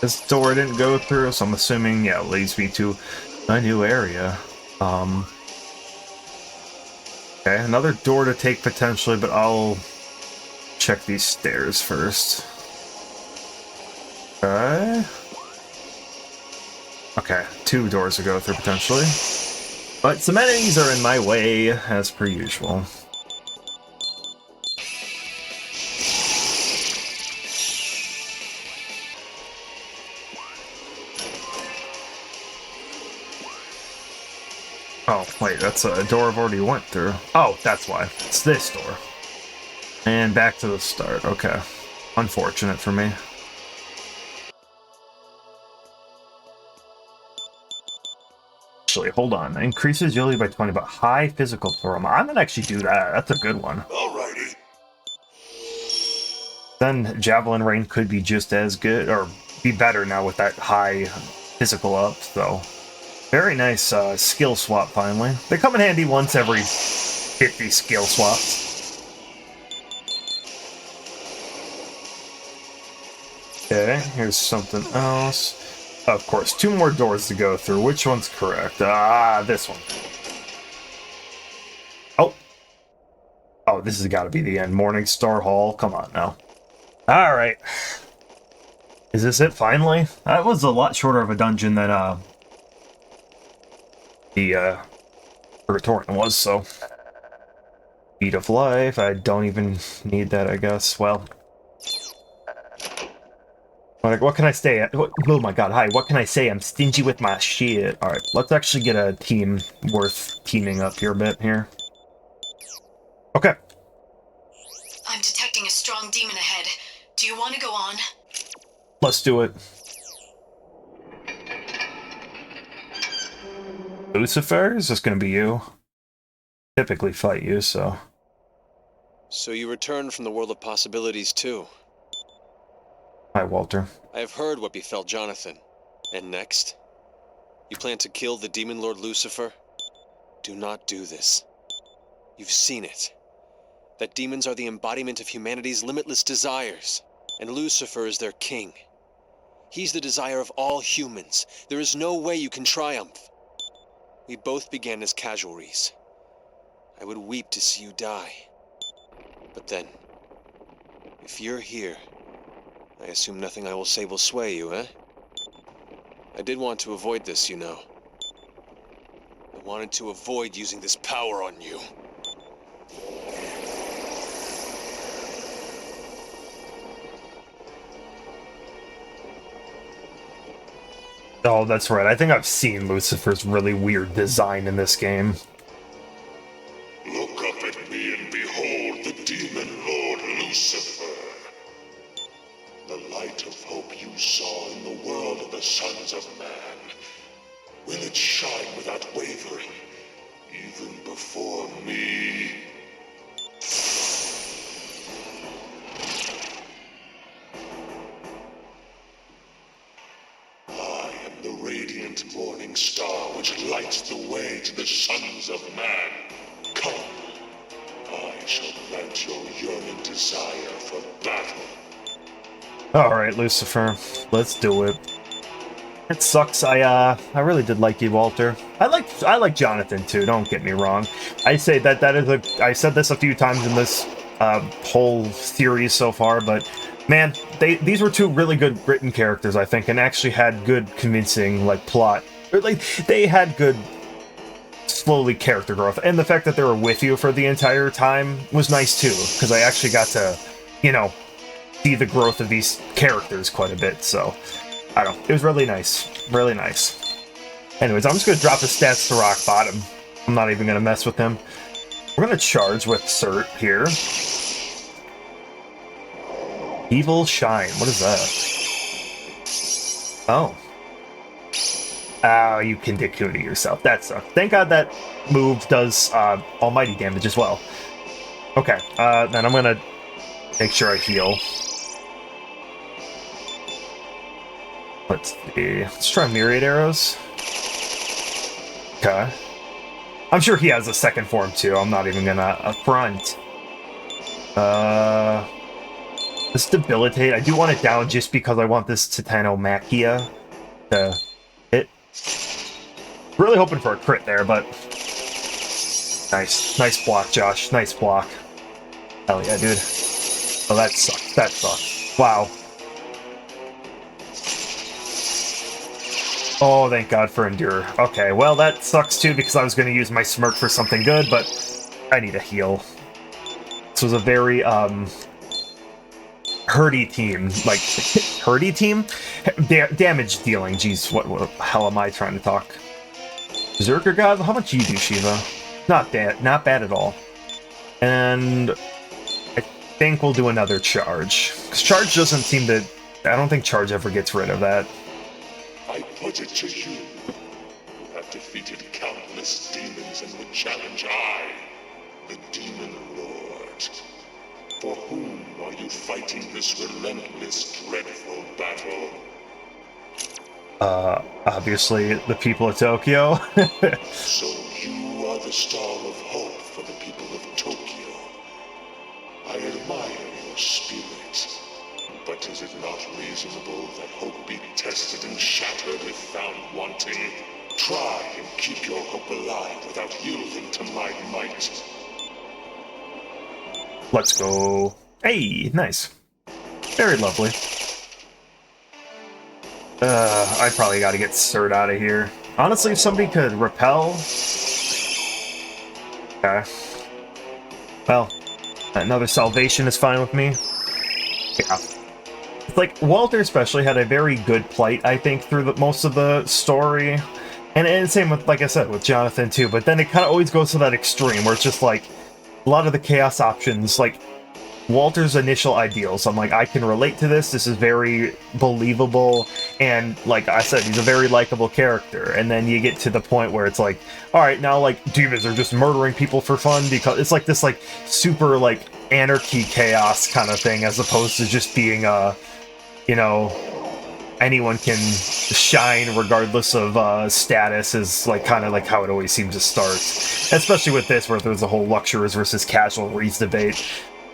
This door didn't go through, so I'm assuming, yeah, it leads me to a new area. Okay, another door to take potentially, but I'll check these stairs first. Okay. Okay, 2 doors to go through potentially. But some enemies are in my way, as per usual. Oh, wait, that's a door I've already went through. Oh, that's why. It's this door. And back to the start. Okay. Unfortunate for me. Actually, hold on. Increases agility by 20, but high physical trauma. I'm gonna actually do that. That's a good one. Alrighty. Then Javelin Rain could be just as good, or be better now with that high physical up, so... Very nice skill swap, finally. They come in handy once every 50 skill swaps. Okay, here's something else. Of course, 2 more doors to go through. Which one's correct? Ah, this one. Oh. Oh, this has got to be the end. Morningstar Hall. Come on now. Alright. Is this it, finally? That was a lot shorter of a dungeon than, the Purgatorian was, so. Beat of Life, I don't even need that, I guess. Well. What can I say? Oh my god, hi, what can I say? I'm stingy with my shit. Alright, let's actually get a team worth teaming up here a bit here. Okay. I'm detecting a strong demon ahead. Do you want to go on? Let's do it. Lucifer? Is this gonna be you? Typically fight you, so... So you returned from the world of possibilities, too. Hi, Walter. I have heard what befell Jonathan. And next? You plan to kill the Demon Lord Lucifer? Do not do this. You've seen it. That demons are the embodiment of humanity's limitless desires, and Lucifer is their king. He's the desire of all humans. There is no way you can triumph. We both began as casualties. I would weep to see you die. But then, if you're here, I assume nothing I will say will sway you, eh? I did want to avoid this, you know. I wanted to avoid using this power on you. Oh, that's right. I think I've seen Lucifer's really weird design in this game. Look up at me and behold the Demon Lord Lucifer. The light of hope you saw in the world of the sons of man. Will it shine without wavering, even before me? I am the radiant morning star which lights the way to the sons of man. Come, I shall grant your yearning desire for battle. Alright, Lucifer. Let's do it. It sucks. I really did like you, Walter. I like Jonathan too, don't get me wrong. I say that is I said this a few times in this whole series so far, but man, these were 2 really good written characters, I think, and actually had good convincing plot. Or, they had good slowly character growth, and the fact that they were with you for the entire time was nice too, because I actually got to, you know, see the growth of these characters quite a bit, so I don't know. It was really nice. Really nice. Anyways, I'm just going to drop his stats to rock bottom. I'm not even going to mess with him. We're going to charge with Cert here. Evil Shine. What is that? Oh. Oh, you can Dakuni yourself. That sucks. Thank God that move does almighty damage as well. Okay, then I'm going to make sure I heal. Let's see. Let's try Myriad Arrows. Okay. I'm sure he has a second form too. I'm not even gonna affront. This debilitate, I do want it down just because I want this Titanomachia to hit. Really hoping for a crit there, but nice. Nice block, Josh. Nice block. Hell yeah, dude. Oh, that sucks. That sucks. Wow. Oh, thank God for Endure. Okay, well, that sucks too because I was going to use my Smirk for something good, but I need a heal. This was a very, hurdy team. Like, hurdy team? Damage dealing. Jeez, what the hell am I trying to talk? Berserker God? How much do you do, Shiva? Not bad at all. And I think we'll do another charge. Because charge doesn't seem to... I don't think charge ever gets rid of that. I put it to you. You have defeated countless demons and would challenge I, the Demon Lord. For whom are you fighting this relentless, dreadful battle? Obviously, the people of Tokyo. So you are the star of hope for the people of Tokyo. I admire your spirit. But is it not reasonable that hope be tested and shattered if found wanting? Try and keep your hope alive without yielding to my might. Let's go. Hey, nice. Very lovely. I probably gotta get Cert out of here. Honestly, if somebody could repel... Okay. Well, another salvation is fine with me. Yeah. Like, Walter especially had a very good plight, I think, through most of the story. And same with, like I said, with Jonathan too, but then it kind of always goes to that extreme where it's just like, a lot of the chaos options, like, Walter's initial ideals, I'm like, I can relate to this is very believable, and like I said, he's a very likable character, and then you get to the point where it's like, alright, now like, demons are just murdering people for fun, because it's like this like, super like, anarchy chaos kind of thing, as opposed to just being you know, anyone can shine regardless of status is like kind of like how it always seems to start. Especially with this, where there's a whole luxurious versus casualties debate.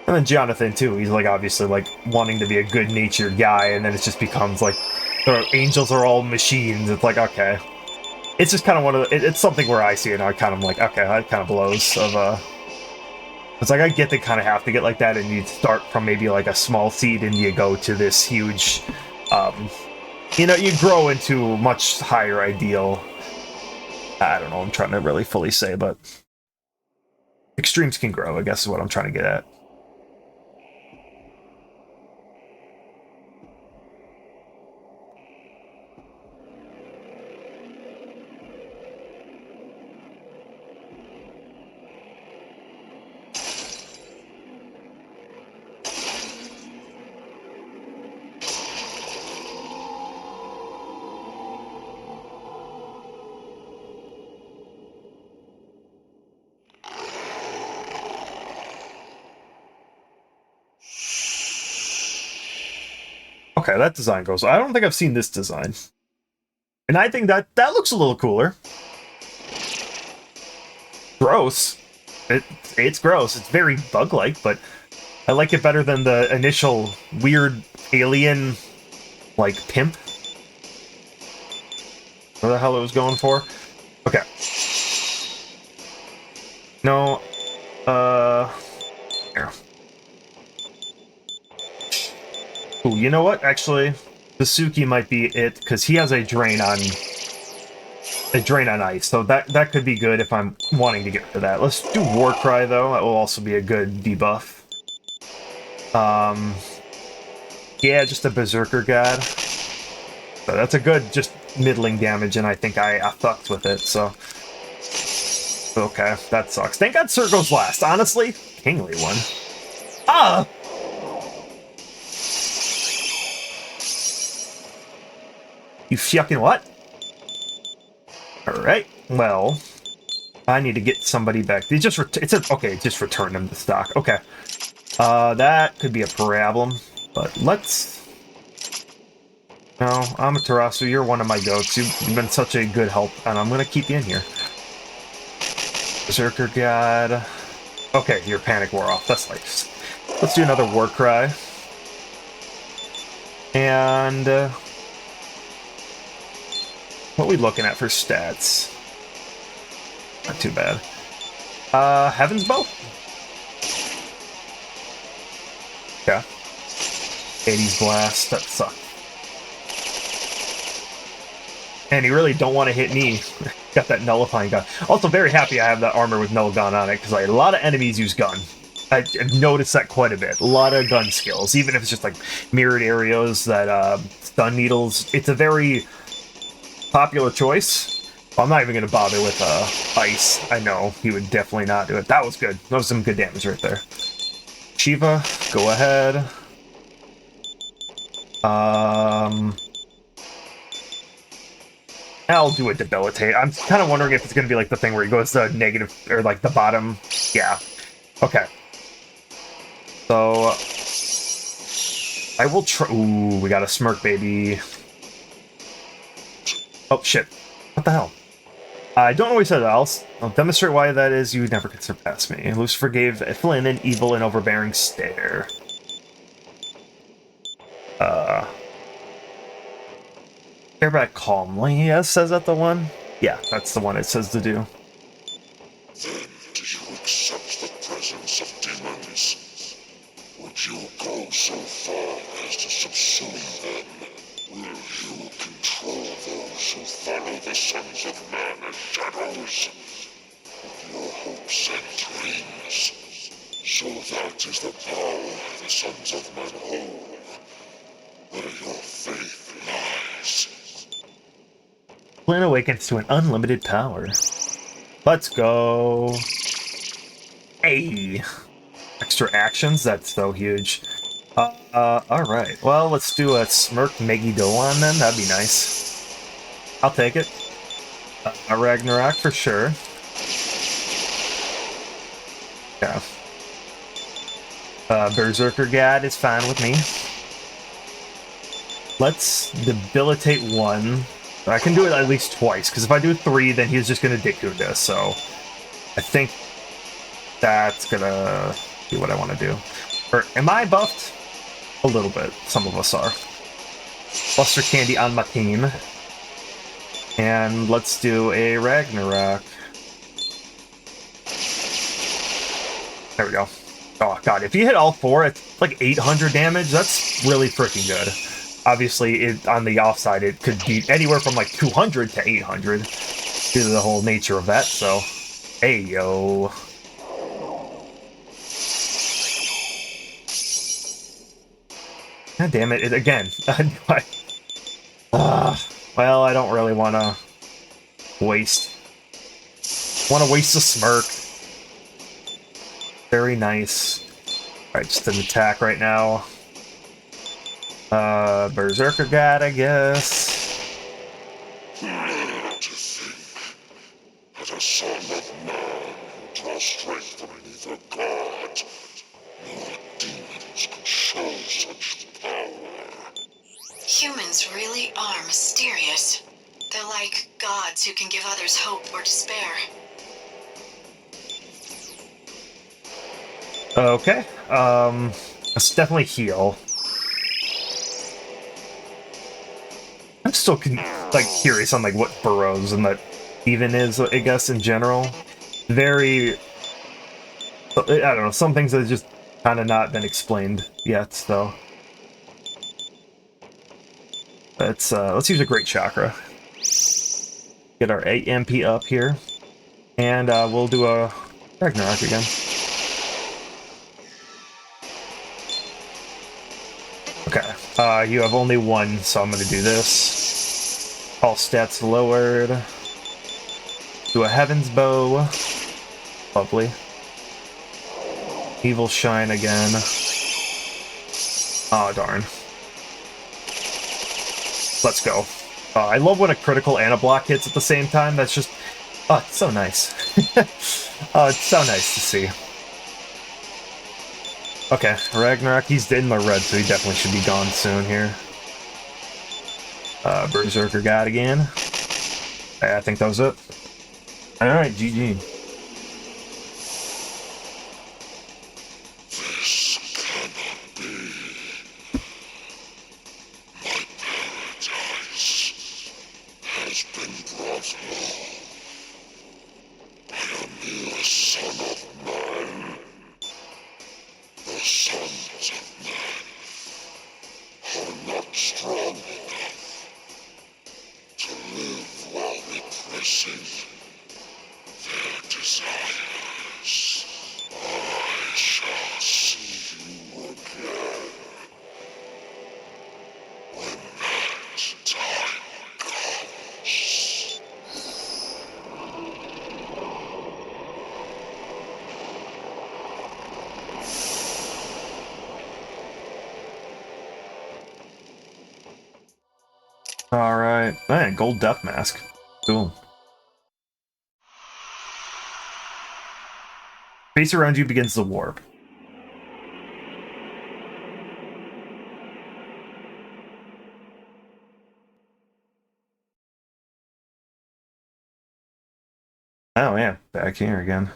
And then Jonathan too, he's like obviously like wanting to be a good-natured guy, and then it just becomes like the angels are all machines. It's like, okay. It's just kind of one of the, it's something where I see it and I kind of like, okay, that kind of blows of it's like I get they kind of have to get like that, and you start from maybe like a small seed and you go to this huge you know, you grow into much higher ideal. I don't know, I'm trying to really fully say, but extremes can grow, I guess is what I'm trying to get at. Okay, that design goes. I don't think I've seen this design. And I think that looks a little cooler. Gross. It's gross. It's very bug-like, but I like it better than the initial weird alien, like, pimp. What the hell it was going for? Okay. No. Here. Ooh, you know what? Actually, Suzuki might be it, because he has a drain on ice, so that could be good if I'm wanting to get rid of that. Let's do Warcry, though. That will also be a good debuff. Yeah, just a Berserker God. So that's a good, just middling damage, and I think I fucked with it, so... Okay, that sucks. Thank God Sir goes last, honestly. Kingly one. Ah! You fucking what? Alright, well... I need to get somebody back. They just okay, just return them to stock. Okay. That could be a problem. But let's... No, Amaterasu, you're one of my goats. You've been such a good help, and I'm gonna keep you in here. Berserker God... Okay, your panic wore off. That's nice. Let's do another Warcry. And what are we looking at for stats? Not too bad. Heaven's Bow? Yeah. 80s Blast, that sucks. And you really don't want to hit me. Got that nullifying gun. Also, very happy I have that armor with no gun on it, because like, a lot of enemies use gun. I've noticed that quite a bit. A lot of gun skills, even if it's just like mirrored areas, that stun needles. It's a very popular choice. Well, I'm not even going to bother with ice. I know he would definitely not do it. That was good. That was some good damage right there. Shiva, go ahead. I'll do a debilitate. I'm kind of wondering if it's going to be like the thing where he goes to negative, or like the bottom. Yeah. Okay. So I will try. Ooh, we got a smirk, baby. Oh shit! What the hell? I don't know what he said else. I'll demonstrate why that is. You never could surpass me. Lucifer gave Flynn an evil and overbearing stare. Stare back calmly. Yes, says that the one? Yeah, that's the one it says to do. Then do you accept the presence of demons? Would you go so far as to subsume them? Will you control those who follow the sons of man as shadows? Of your hopes and dreams. So that is the power the sons of man hold. Where your faith lies. Flynn awakens to an unlimited power. Let's go. Hey! Extra actions? That's so huge. Alright. Well, let's do a Smirk Meggy Doan then. That'd be nice. I'll take it. A Ragnarok for sure. Yeah. Berserker Gad is fine with me. Let's debilitate one. I can do it at least twice, because if I do 3, then he's just going to Deku this, so I think that's going to be what I want to do. Or, am I buffed? A little bit. Some of us are. Buster Candy on my team. And let's do a Ragnarok. There we go. Oh, God. If you hit all 4, it's like 800 damage. That's really freaking good. Obviously, on the offside, it could be anywhere from like 200 to 800 due to the whole nature of that, so... Hey, yo. God damn it, again. Well, I don't really want to waste... Want to waste a smirk. Very nice. Alright, just an attack right now. Berserker God, I guess. To think that a son of man who draws strength from neither god nor demons could show such power. Humans really are mysterious. They're like gods who can give others hope or despair. Okay, let's definitely heal. I'm still like curious on like what burrows and that even is, I guess, in general. Very, I don't know, some things that have just kind of not been explained yet, though. Let's use a Great Chakra. Get our AMP up here, and we'll do a Ragnarok again. Okay, you have only 1, so I'm gonna do this. All stats lowered. Do a Heaven's Bow. Lovely. Evil Shine again. Oh, darn. Let's go. I love when a critical and a block hits at the same time. That's just... Oh, it's so nice. Oh, it's so nice to see. Okay, Ragnarok, he's in the red, so he definitely should be gone soon here. Berserker God again. I think that was it. Alright, GG. This cannot be. has been brought low. I am the son of man. The sons of man are not strong enough to live while repressing their desires. I shall see you again when that time comes. All right, man, gold death mask. Cool. Space around you begins to warp. Oh yeah, back here again.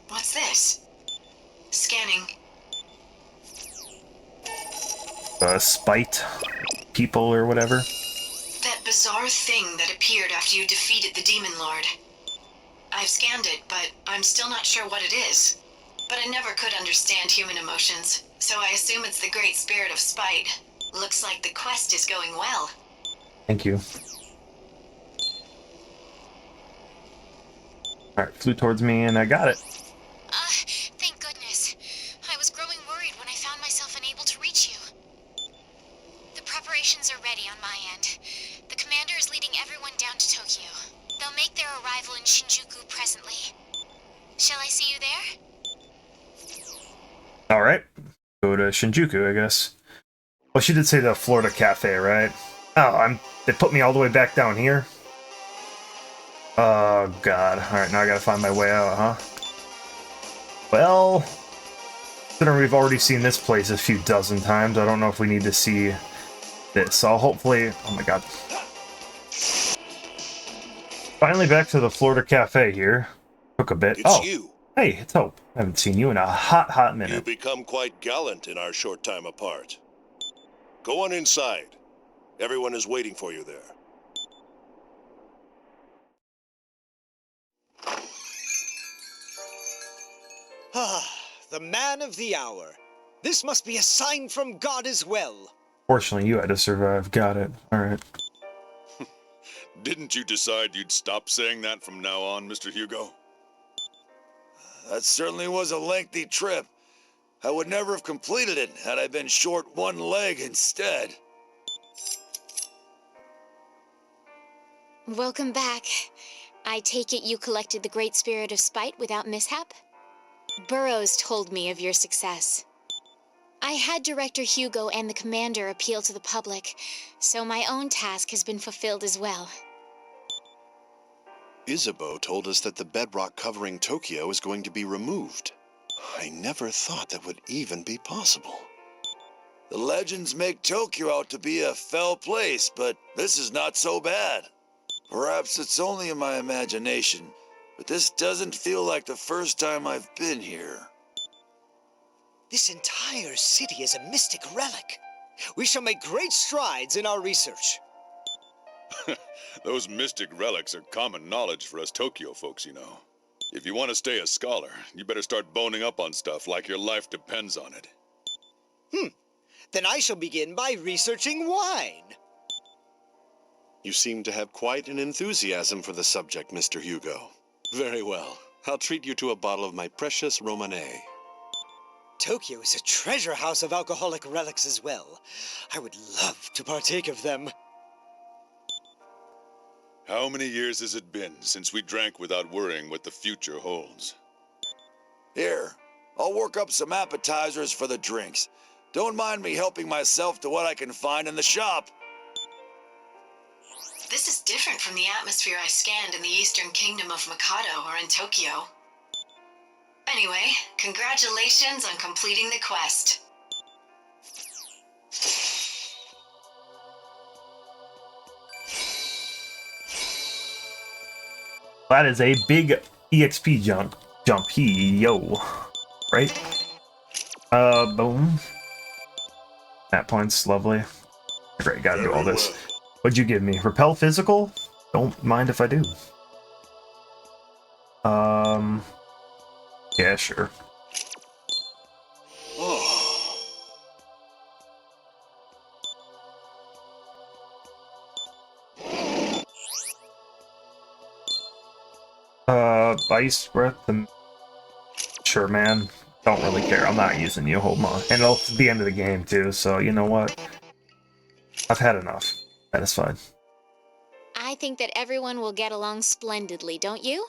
What's this? Scanning. Spite people or whatever. That bizarre thing that appeared after you defeated the Demon Lord. I've scanned it, but I'm still not sure what it is. But I never could understand human emotions, so I assume it's the Great Spirit of Spite. Looks like the quest is going well. Thank you. Alright, flew towards me and I got it. Thank goodness. I was growing worried when I found myself unable to reach you. The preparations are ready on my end. The commander is leading everyone down to Tokyo. They'll make their arrival in Shinjuku presently. Shall I see you there? Alright. Go to Shinjuku, I guess. Well, she did say the Florida Cafe, right? Oh, they put me all the way back down here? Oh, God. Alright, now I gotta find my way out, huh? Well, considering we've already seen this place a few dozen times, I don't know if we need to see this. So I'll hopefully... Oh my god. Finally back to the Florida Cafe here. Took a bit. It's you. Hey, it's Hope. I haven't seen you in a hot minute. You've become quite gallant in our short time apart. Go on inside. Everyone is waiting for you there. Ah, the man of the hour. This must be a sign from God as well. Fortunately, you had to survive. Got it. Alright. Didn't you decide you'd stop saying that from now on, Mr. Hugo? That certainly was a lengthy trip. I would never have completed it had I been short one leg instead. Welcome back. I take it you collected the Great Spirit of Spite without mishap? Burroughs told me of your success. I had Director Hugo and the Commander appeal to the public, so my own task has been fulfilled as well. Isabeau told us that the bedrock covering Tokyo is going to be removed. I never thought that would even be possible. The legends make Tokyo out to be a fell place, but this is not so bad. Perhaps it's only in my imagination, but this doesn't feel like the first time I've been here. This entire city is a mystic relic. We shall make great strides in our research. Those mystic relics are common knowledge for us Tokyo folks, you know. If you want to stay a scholar, you better start boning up on stuff like your life depends on it. Then I shall begin by researching wine. You seem to have quite an enthusiasm for the subject, Mr. Hugo. Very well. I'll treat you to a bottle of my precious Romanée. Tokyo is a treasure house of alcoholic relics as well. I would love to partake of them. How many years has it been since we drank without worrying what the future holds? Here, I'll work up some appetizers for the drinks. Don't mind me helping myself to what I can find in the shop. This is different from the atmosphere I scanned in the Eastern Kingdom of Mikado or in Tokyo. Anyway, congratulations on completing the quest. That is a big EXP jump. Yo. Right? Boom. Map points, lovely. Great, gotta do all Very this. well. What'd you give me? Repel physical? Don't mind if I do. Yeah, sure. Ice breath and sure, man. Don't really care. I'm not using you. Hold on. And it's the end of the game too. So you know what? I've had enough. Satisfied. I think that everyone will get along splendidly, don't you?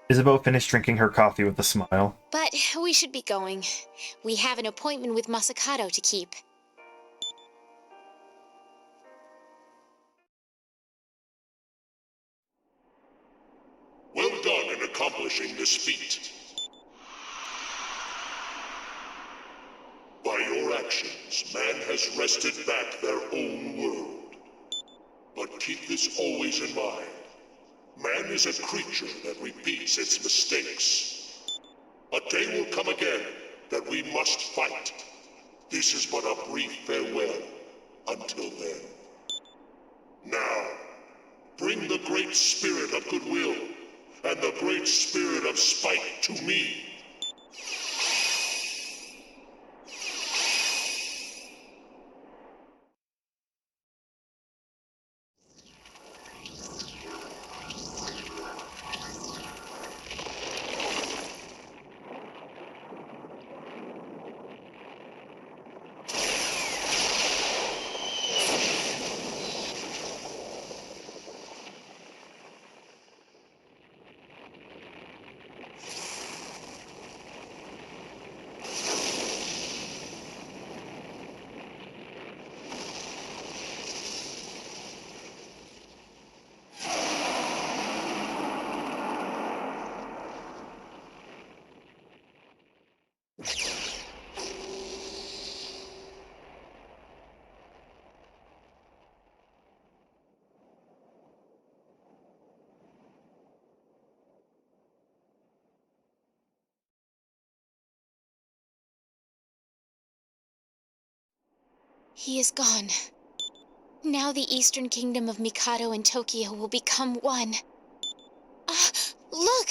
Isabeau finished drinking her coffee with a smile. But we should be going. We have an appointment with Masakato to keep. Well done in accomplishing this feat. By your actions, man has wrested back their own world. But keep this always in mind. Man is a creature that repeats its mistakes. A day will come again that we must fight. This is but a brief farewell. Until then. Now, bring the great spirit of goodwill and the great spirit of spite to me. He is gone. Now the Eastern Kingdom of Mikado and Tokyo will become one. Ah, look!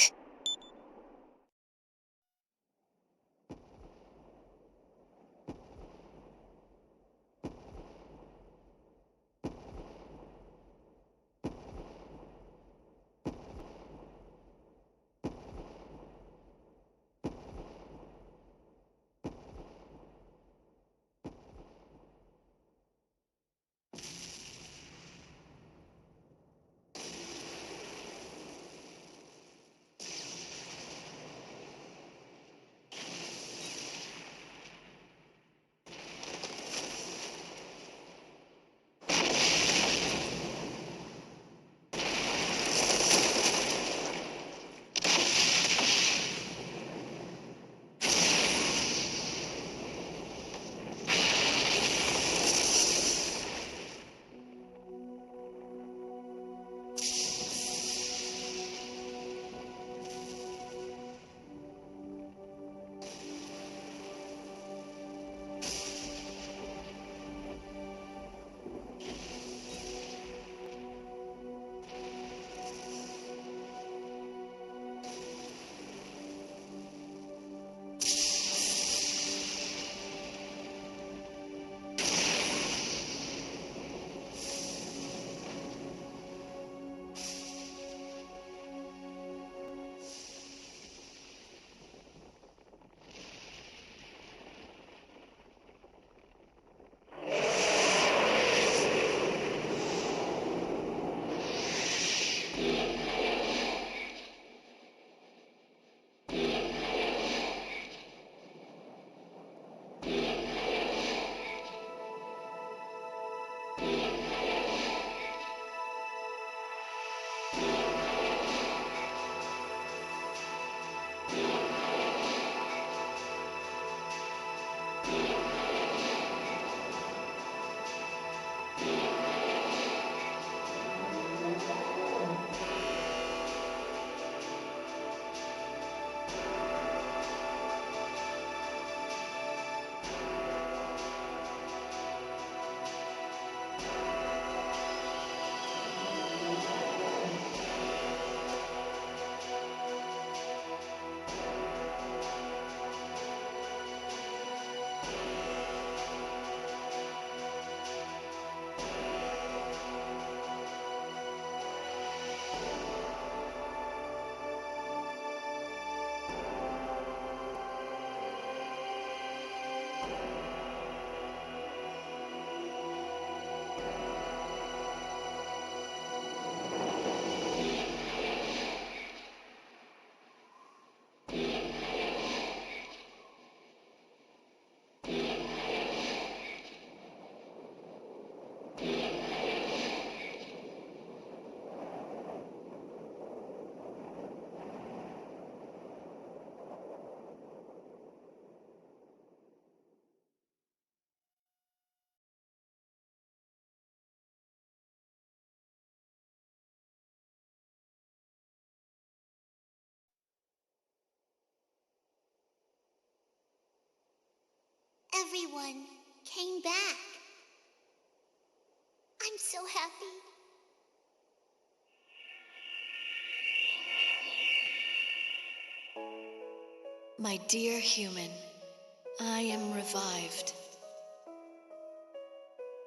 Everyone came back. I'm so happy. My dear human, I am revived.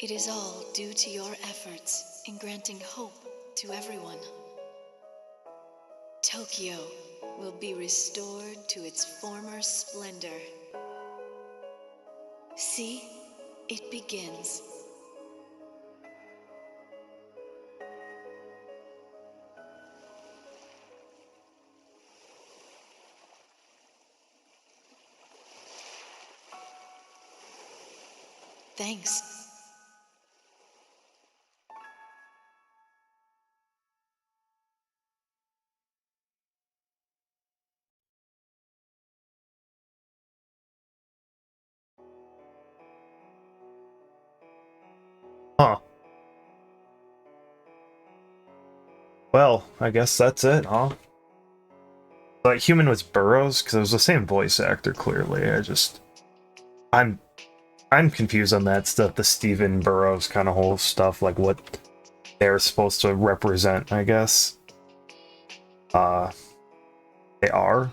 It is all due to your efforts in granting hope to everyone. Tokyo will be restored to its former splendor. See, it begins. Thanks. Huh. Well, I guess that's it, huh? But human was Burroughs, because it was the same voice actor, clearly. I'm confused on that stuff, the Stephen Burroughs kind of whole stuff, like what they're supposed to represent, I guess. They are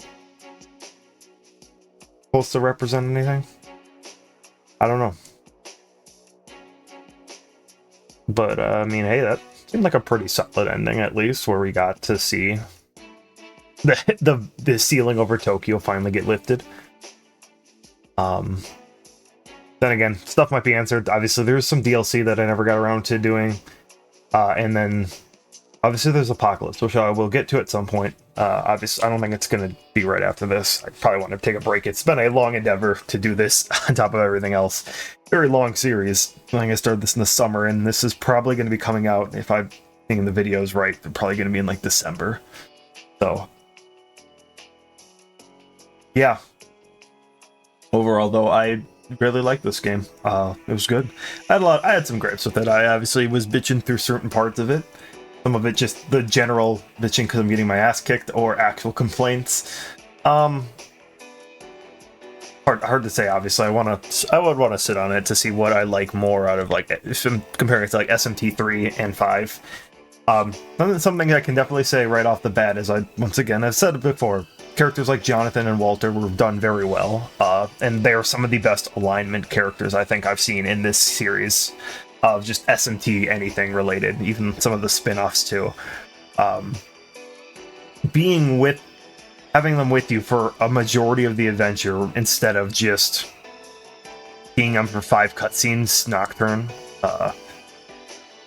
supposed to represent anything? I don't know. But, I mean, hey, that seemed like a pretty solid ending, at least, where we got to see the ceiling over Tokyo finally get lifted. Then again, stuff might be answered. Obviously, there's some DLC that I never got around to doing. And then, obviously, there's Apocalypse, which I will get to at some point. Obviously, I don't think it's going to be right after this. I probably want to take a break. It's been a long endeavor to do this on top of everything else. Very long series. I think I started this in the summer, and this is probably going to be coming out, if I'm thinking the videos right, they're probably going to be in, like, December. So, yeah. Overall, though, I really liked this game. It was good. I had some gripes with it. I obviously was bitching through certain parts of it. Some of it just the general bitching because I'm getting my ass kicked, or actual complaints. Hard to say. Obviously, I would want to sit on it to see what I like more out of, like, if I'm comparing it to like SMT 3 and 5. Something I can definitely say right off the bat is, once again, I've said it before, characters like Jonathan and Walter were done very well, and they are some of the best alignment characters I think I've seen in this series of just SMT anything related, even some of the spin-offs too. Having them with you for a majority of the adventure instead of just being them for 5 cutscenes, Nocturne,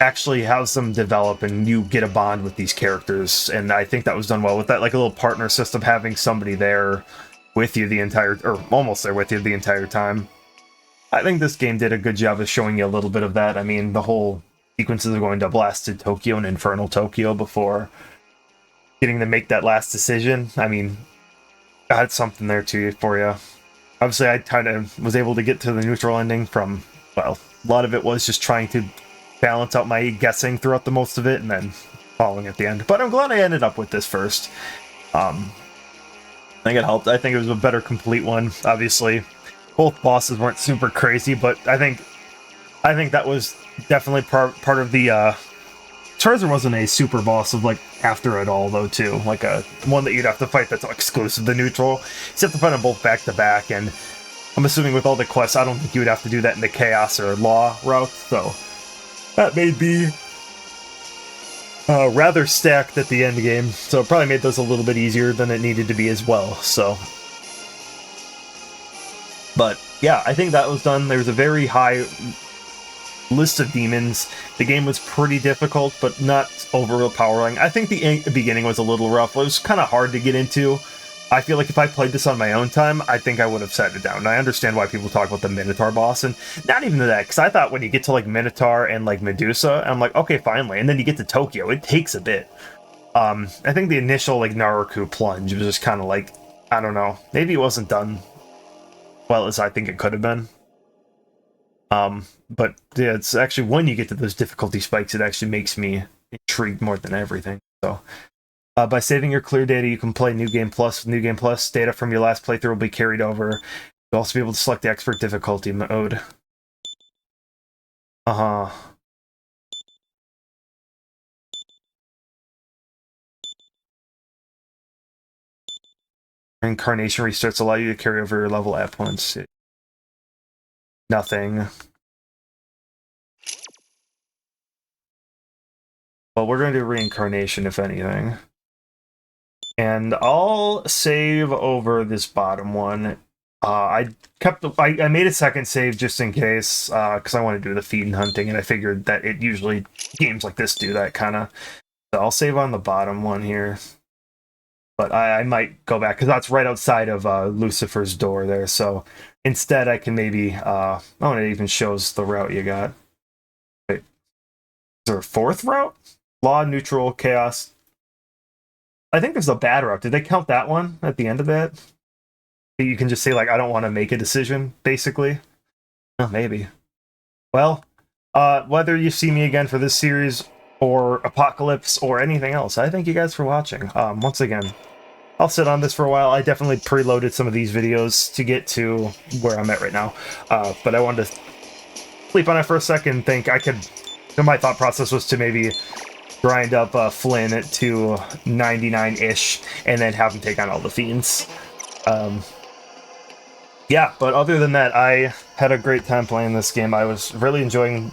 actually has them develop and you get a bond with these characters, and I think that was done well with that, like a little partner system, having somebody there with you the entire, or almost there with you the entire time. I think this game did a good job of showing you a little bit of that. I mean, the whole sequences of going to Blasted Tokyo and Infernal Tokyo before getting to make that last decision. I mean, I had something there for you. Obviously, I kind of was able to get to the neutral ending from, well, a lot of it was just trying to balance out my guessing throughout the most of it, and then following at the end. But I'm glad I ended up with this first. I think it helped. I think it was a better complete one. Obviously, both bosses weren't super crazy, but I think that was definitely part of the. Charizard wasn't a super boss of, like, after it all, though, too. Like a one that you'd have to fight that's exclusive to neutral. You have to fight them both back to back, and I'm assuming with all the quests, I don't think you would have to do that in the Chaos or Law route, so that may be rather stacked at the end game, so it probably made those a little bit easier than it needed to be as well, so. But, yeah, I think that was done. There was a very high list of demons. The game was pretty difficult, but not overpowering. I think the beginning was a little rough. It was kind of hard to get into. I feel like if I played this on my own time, I think I would have set it down. And I understand why people talk about the Minotaur boss, and not even that, because I thought when you get to, like, Minotaur and, like, Medusa, I'm like, okay, finally. And then you get to Tokyo, it takes a bit. I think the initial, like, Naruku plunge was just kind of like, I don't know, maybe it wasn't done well as I think it could have been. But yeah, it's actually when you get to those difficulty spikes, it actually makes me intrigued more than everything. So, by saving your clear data, you can play New Game Plus. New Game Plus data from your last playthrough will be carried over. You'll also be able to select the expert difficulty mode. Uh-huh. Incarnation restarts allow you to carry over your level at points. Nothing. Well, we're going to do reincarnation, if anything. And I'll save over this bottom one. I made a second save just in case, because I want to do the feed and hunting, and I figured that it usually, games like this do that kind of. So I'll save on the bottom one here. But I might go back, because that's right outside of Lucifer's door there, so instead I can maybe, oh, and it even shows the route you got. Wait, is there a fourth route? Law, neutral, chaos. I think there's a bad route. Did they count that one at the end of that? You can just say, like, I don't want to make a decision, basically. Oh, maybe. Well, whether you see me again for this series, or Apocalypse, or anything else, I thank you guys for watching. Once again, I'll sit on this for a while. I definitely preloaded some of these videos to get to where I'm at right now. But I wanted to sleep on it for a second and think I could... My thought process was to maybe grind up Flynn to 99-ish, and then have him take on all the fiends. Yeah, but other than that, I had a great time playing this game. I was really enjoying,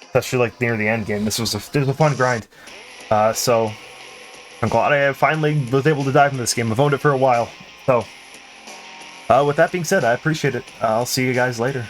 especially like near the end game. This was a fun grind. So I'm glad I finally was able to dive into this game. I've owned it for a while. So with that being said, I appreciate it. I'll see you guys later.